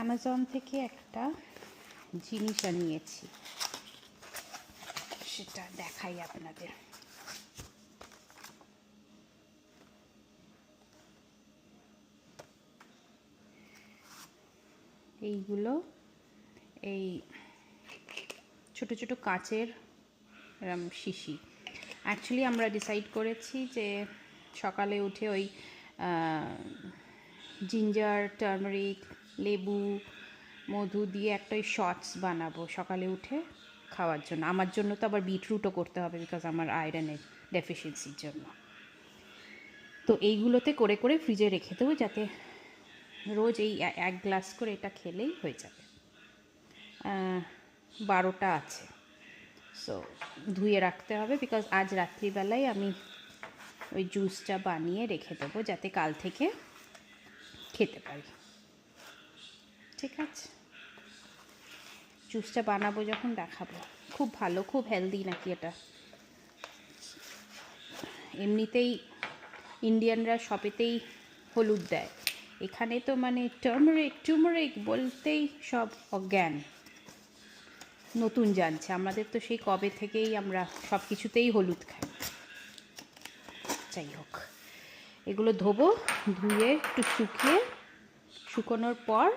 Amazon থেকে একটা জিনিস আনিয়েছি, সেটা দেখাই আপনাদের। এইগুলো এই ছোট ছোট কাচের শিশি। অ্যাকচুয়ালি আমরা ডিসাইড করেছি যে সকালে উঠে ওই জিঞ্জার, টার্মারিক, লেবু, মধু দিয়ে একটা ওই শটস বানাবো সকালে উঠে খাওয়ার জন্য। আমার জন্য তো আবার বিটরুটও করতে হবে, বিকজ আমার আয়রনের ডেফিসিয়েন্সির জন্য। তো এইগুলোতে করে করে ফ্রিজে রেখে দেবো, যাতে রোজ এই 1 গ্লাস করে এটা খেলেই হয়ে যাবে। 12টা আছে, সো ধুয়ে রাখতে হবে, বিকজ আজ রাত্রিবেলায় আমি ওই জুসটা বানিয়ে রেখে দেবো, যাতে কাল থেকে খেতে পারি। ঠিক আছে, জুসটা বানাবো যখন দেখাবো। খুব ভালো, খুব হেলদি নাকি এটা। এমনিতেই ইন্ডিয়ানরা শপেতেই হলুদ দেয়, এখানে তো মানে টার্মারিক বলতেই সব অজ্ঞান, নতুন জানছে। আমাদের তো সেই কবে থেকেই আমরা সব কিছুতেই হলুদ খাই। যাই হোক, এগুলো ধোবো, ধুয়ে একটু শুকোনোর পর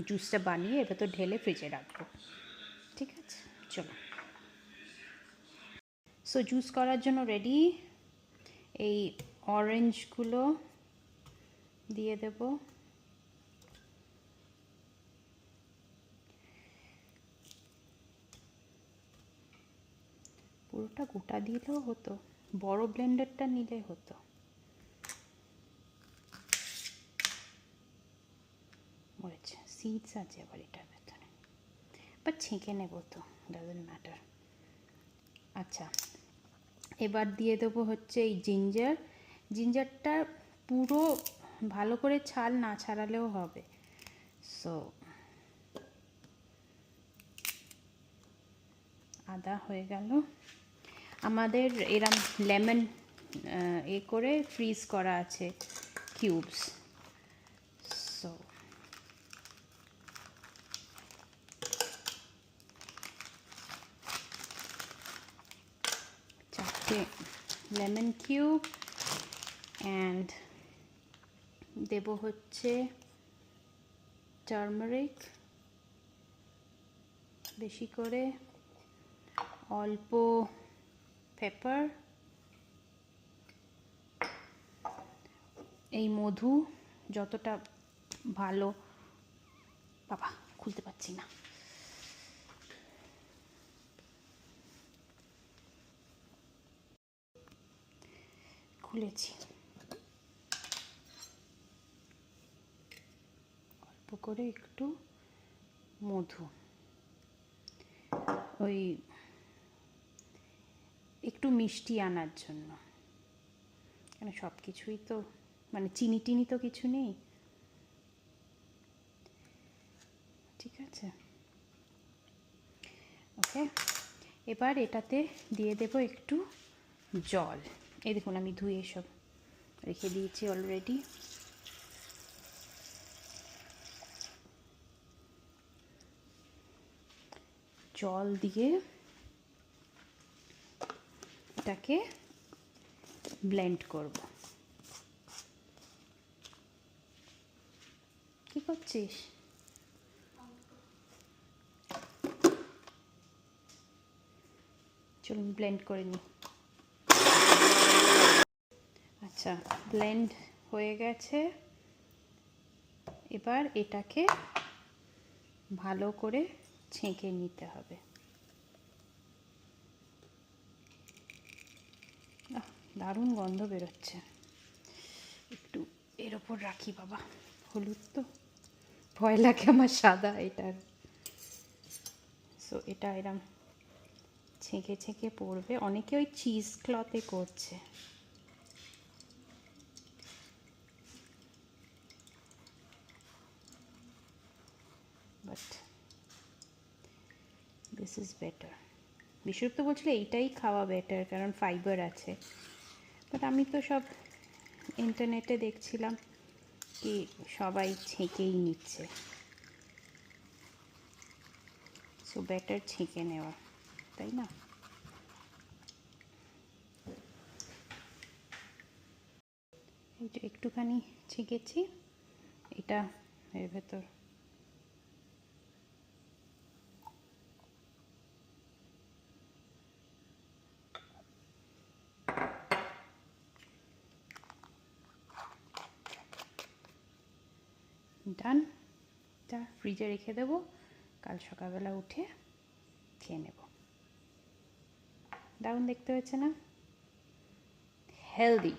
জুসটা বানিয়ে এবার তো ঢেলে ফ্রিজে রাখবো। ঠিক আছে, চলো। সো জুস করার জন্য রেডি। এই অরেঞ্জগুলো দিয়ে দেব, পুরোটা গোটা দিলেও হতো, বড় ব্লেন্ডারটা নিলে হতো। মরেছে, সিডস আছে আবার এটার ভেতরে, বাট ছেঁকে নেব তো, ডাজন্ট ম্যাটার। আচ্ছা, এবার দিয়ে দেবো হচ্ছে এই জিঞ্জারটা পুরো ভালো করে ছাল না ছাড়ালেও হবে। সো আদা হয়ে গেল আমাদের। এরম লেমন করে ফ্রিজ করা আছে কিউবস। সো চারটে লেমন কিউব, অ্যান্ড দেব হচ্ছে টার্মারিক বেশি করে, অল্প পেপার, এই মধু যতটা ভালো, বাবা খুলতে পারছি না, খুলেছি। অল্প করে একটু মধু, ওই একটু মিষ্টি আনার জন্য, কেন সব কিছুই তো মানে চিনি টিনি তো কিছু নেই। ঠিক আছে, ওকে। এবার এটাতে দিয়ে দেব একটু জল। এই দেখুন, আমি ধুয়ে সব রেখে দিয়েছি অলরেডি। জল দিয়ে এটাকে ব্লেন্ড করব। কি করছিস? চলুন ব্লেন্ড করে নিই। আচ্ছা, ব্লেন্ড হয়ে গেছে। এবার এটাকে ভালো করে ছেঁকে নিতে হবে। দারুণ গন্ধ বেরোচ্ছে। একটু এর ওপর রাখি বাবা, হলুদ তো ভয় লাগে আমার সাদা এটার। সো এটা এরম ছেঁকে ছেঁকে পড়বে। অনেকে ওই চিজ ক্লথে করছে, বাট দিস ইজ বেটার। বিশ্বরূপ তো বলছিল এইটাই খাওয়া বেটার, কারণ ফাইবার আছে। বাট আমি তো সব ইন্টারনেটে দেখছিলাম কি সবাই ছেঁকেই নিচ্ছে, সো বেটার ছেঁকে নেওয়া, তাই না? এই যে একটুখানি ছেঁকেছি, এটা এর ভেতর ডান। এটা ফ্রিজে রেখে দেবো, কাল সকালবেলা উঠে খেয়ে নেব। দারুণ দেখতে হয়েছে না? হেলদি।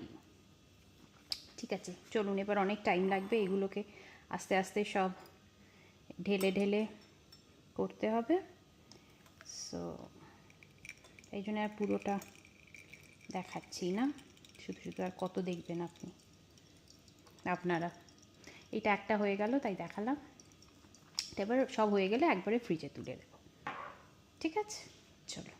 ঠিক আছে, চলুন, এবার অনেক টাইম লাগবে এগুলোকে আস্তে আস্তে সব ঢেলে ঢেলে করতে হবে। সো এই জন্য আর পুরোটা দেখাচ্ছি না, শুধু শুধু আর কত দেখবেন আপনারা। এটা একটা হয়ে গেল তাই দেখালাম, এবার সব হয়ে গেলে একবারে ফ্রিজে তুলে দেবো। ঠিক আছে, চলো।